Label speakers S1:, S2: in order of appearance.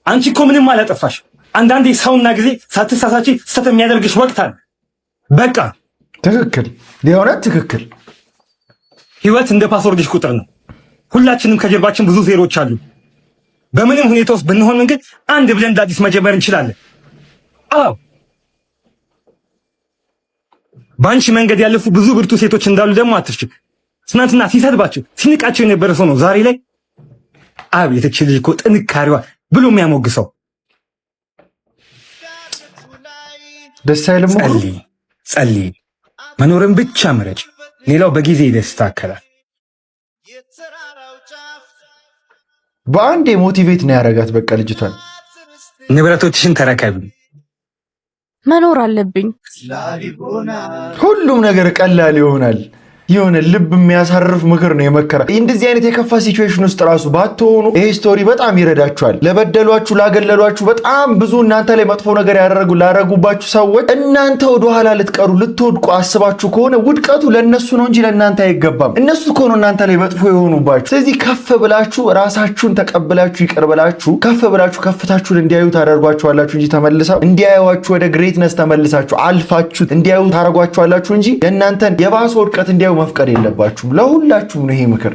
S1: አንቺ እኮ ምንም አላጠፋሽ። አንዳንዴ ሰውና ጊዜ ሳትሳሳቺ ስተት የሚያደርግሽ ወቅት አለ። በቃ
S2: ትክክል ሊሆነ ትክክል።
S1: ህይወት እንደ ፓስወርድሽ ቁጥር ነው። ሁላችንም ከጀርባችን ብዙ ዜሮች አሉ። በምንም ሁኔታ ውስጥ ብንሆን ግን አንድ ብለን እንደ አዲስ መጀመር እንችላለን። አዎ በአንቺ መንገድ ያለፉ ብዙ ብርቱ ሴቶች እንዳሉ ደግሞ አትርሽ። ትናንትና ሲሰድባቸው ሲንቃቸው የነበረ ሰው ነው ዛሬ ላይ አቤት እቺ ልጅ እኮ ጥንካሬዋ ብሎ የሚያሞግሰው።
S2: ደስ አይልም?
S1: ጸልይ፣ መኖርን ብቻ ምረጭ። ሌላው በጊዜ ይስተካከላል።
S2: በአንዴ ሞቲቬት ነው ያደረጋት። በቃ ልጅቷን
S1: ንብረቶችሽን ተረከቢ።
S3: መኖር አለብኝ።
S2: ሁሉም ነገር ቀላል ይሆናል። የሆነ ልብ የሚያሳርፍ ምክር ነው የመከራ። እንደዚህ አይነት የከፋ ሲቹዌሽን ውስጥ ራሱ ባትሆኑ ይሄ ስቶሪ በጣም ይረዳችኋል። ለበደሏችሁ፣ ላገለሏችሁ፣ በጣም ብዙ እናንተ ላይ መጥፎ ነገር ላረጉባችሁ ሰዎች እናንተ ወደኋላ ልትቀሩ ልትወድቁ አስባችሁ ከሆነ ውድቀቱ ለነሱ ነው እንጂ ለእናንተ አይገባም። እነሱ እኮ ነው እናንተ ላይ መጥፎ የሆኑባችሁ። ስለዚህ ከፍ ብላችሁ ራሳችሁን ተቀብላችሁ ይቅር ብላችሁ ከፍ ብላችሁ ከፍታችሁን እንዲያዩ ታደርጓችኋላችሁ እንጂ ተመልሰው እንዲያዩዋችሁ ወደ ግሬትነስ ተመልሳችሁ አልፋችሁ እንዲያዩ ታደርጓችኋላችሁ እንጂ የእናንተን የባሰ ውድቀት እንዲያዩ መፍቀድ የለባችሁም። ለሁላችሁም ነው ይሄ ምክር።